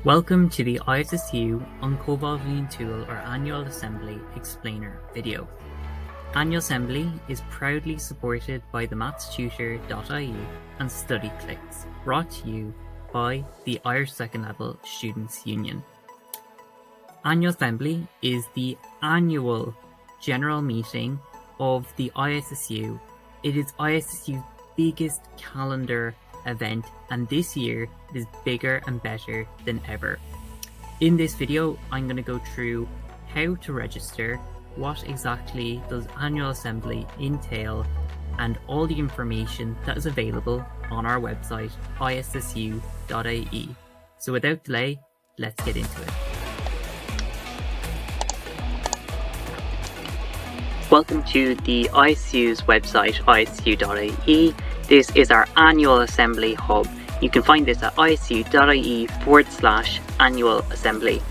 Welcome to the ISSU on Chomhdháil Bhliaintiúl or Annual Assembly Explainer video. Annual Assembly is proudly supported by the mathstutor.ie and StudyClicks, brought to you by the Irish Second Level Students' Union. Annual Assembly is the annual general meeting of the ISSU. It is ISSU's biggest calendar event, and this year it is bigger and better than ever. In this video, I'm going to go through how to register, what exactly does Annual Assembly entail, and all the information that is available on our website, issu.ie. So without delay, let's get into it. Welcome to the ISSU's website, issu.ie. This is our Annual Assembly hub. You can find this at issu.ie/Annual Assembly.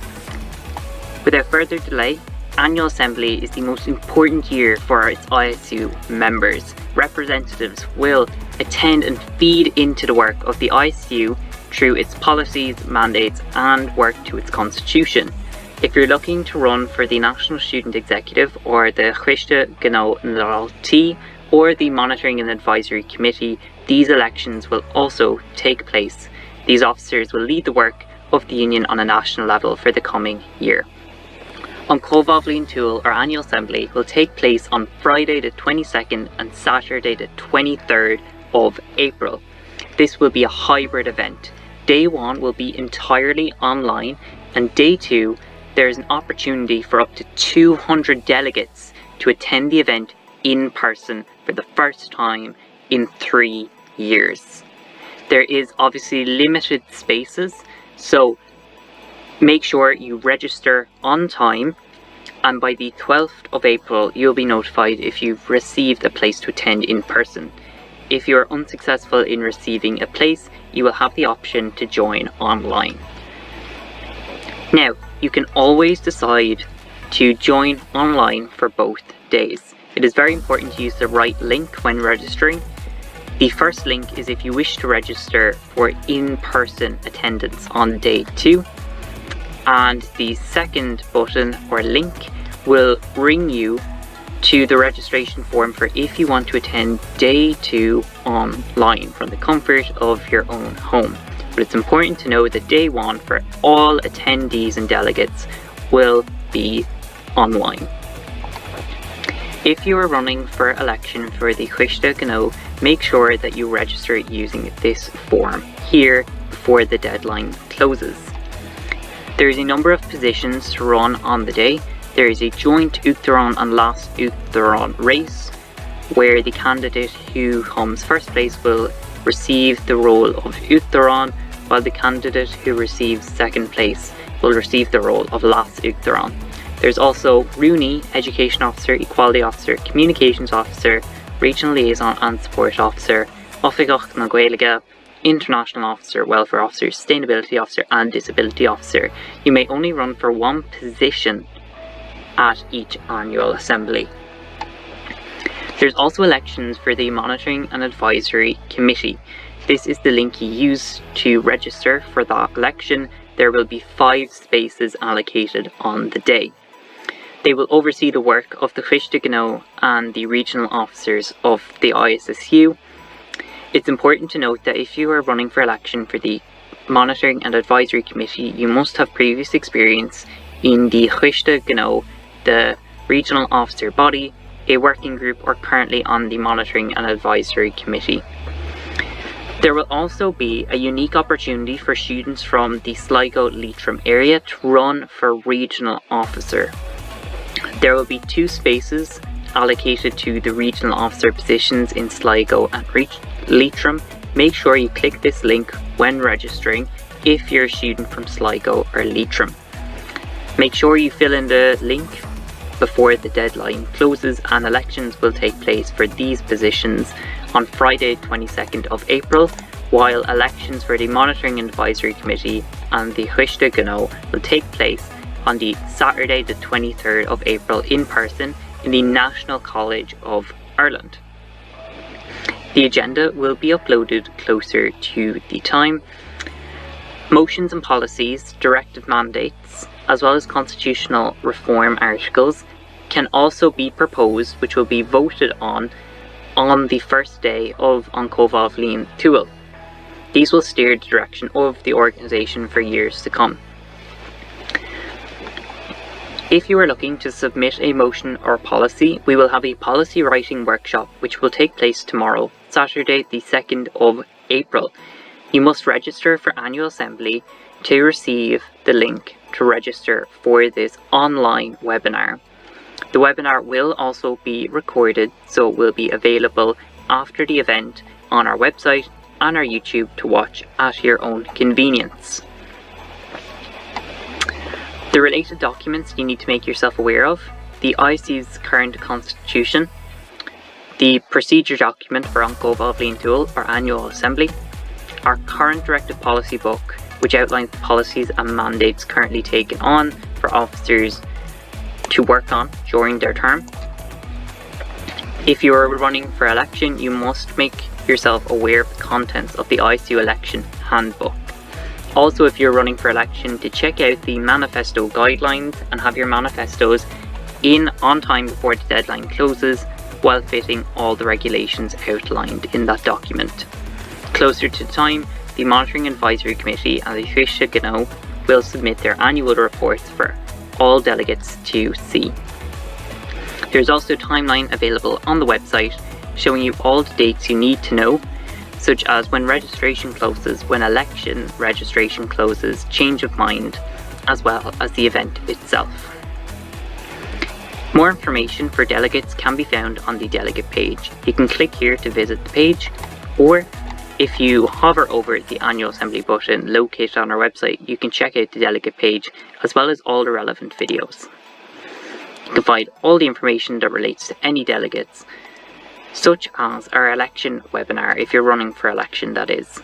Without further delay, Annual Assembly is the most important year for its ISSU members. Representatives will attend and feed into the work of the ISSU through its policies, mandates, and work to its constitution. If you're looking to run for the National Student Executive or the Chomhdháil or the Monitoring and Advisory Committee, these elections will also take place. These officers will lead the work of the Union on a national level for the coming year. On Chomhdháil Bhliaintiúl, our Annual Assembly will take place on Friday the 22nd and Saturday the 23rd of April. This will be a hybrid event. Day 1 will be entirely online, and Day 2 there is an opportunity for up to 200 delegates to attend the event in person for the first time in 3 years. There is obviously limited spaces, so make sure you register on time, and by the 12th of April you'll be notified if you've received a place to attend in person. If you're unsuccessful in receiving a place, you will have the option to join online. Now, you can always decide to join online for both days. It is very important to use the right link when registering. The first link is if you wish to register for in-person attendance on day 2. And the second button or link will bring you to the registration form for if you want to attend day 2 online from the comfort of your own home. But it's important to know that day 1 for all attendees and delegates will be online. If you are running for election for the Chomhdháil, make sure that you register using this form here before the deadline closes. There is a number of positions to run on the day. There is a joint Uachtaráin and last Uachtaráin race, where the candidate who comes first place will receive the role of Uachtaráin, while the candidate who receives second place will receive the role of last Uachtaráin. There's also RUNI, Education Officer, Equality Officer, Communications Officer, Regional Liaison and Support Officer, Oifigeach na Gaeilge, International Officer, Welfare Officer, Sustainability Officer and Disability Officer. You may only run for one position at each Annual Assembly. There's also elections for the Monitoring and Advisory Committee. This is the link you use to register for that election. There will be 5 spaces allocated on the day. They will oversee the work of the Chomhdháil and the regional officers of the ISSU. It's important to note that if you are running for election for the Monitoring and Advisory Committee, you must have previous experience in the Chomhdháil, the regional officer body, a working group, or currently on the Monitoring and Advisory Committee. There will also be a unique opportunity for students from the Sligo-Leitrim area to run for regional officer. There will be 2 spaces allocated to the regional officer positions in Sligo and Leitrim. Make sure you click this link when registering if you're a student from Sligo or Leitrim. Make sure you fill in the link before the deadline closes, and elections will take place for these positions on Friday 22nd of April, while elections for the Monitoring and Advisory Committee and the Chomhdháil will take place on the Saturday the 23rd of April in person in the National College of Ireland. The agenda will be uploaded closer to the time. Motions and policies, directive mandates, as well as constitutional reform articles can also be proposed, which will be voted on the first day of Chomhdháil Bhliaintiúl. These will steer the direction of the organisation for years to come. If you are looking to submit a motion or policy, we will have a policy writing workshop which will take place tomorrow, Saturday the 2nd of April. You must register for annual assembly to receive the link to register for this online webinar. The webinar will also be recorded, so it will be available after the event on our website and our YouTube to watch at your own convenience. The related documents you need to make yourself aware of: the ISSU's current constitution, the procedure document for Chomhdháil Bhliaintiúl, our annual assembly, our current directive policy book, which outlines the policies and mandates currently taken on for officers to work on during their term. If you are running for election, you must make yourself aware of the contents of the ISSU election handbook. Also, if you're running for election, to check out the manifesto guidelines and have your manifestos in on time before the deadline closes, while fitting all the regulations outlined in that document. Closer to the time, the Monitoring Advisory Committee and the ISSU will submit their annual reports for all delegates to see. There's also a timeline available on the website showing you all the dates you need to know, such as when registration closes, when election registration closes, change of mind, as well as the event itself. More information for delegates can be found on the delegate page. You can click here to visit the page, or if you hover over the Annual Assembly button located on our website, you can check out the delegate page as well as all the relevant videos. You can find all the information that relates to any delegates, such as our election webinar if you're running for election, that is.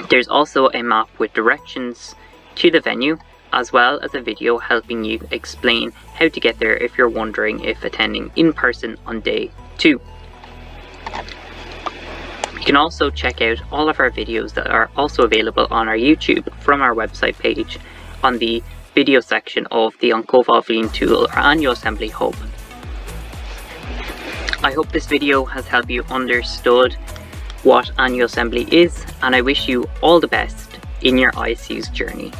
There's also a map with directions to the venue, as well as a video helping you explain how to get there if you're wondering if attending in person on day 2. You can also check out all of our videos that are also available on our YouTube from our website page on the video section of the Chomhdháil Bhliaintiúl, our annual assembly hub. I hope this video has helped you understood what annual assembly is, and I wish you all the best in your ISSU's journey.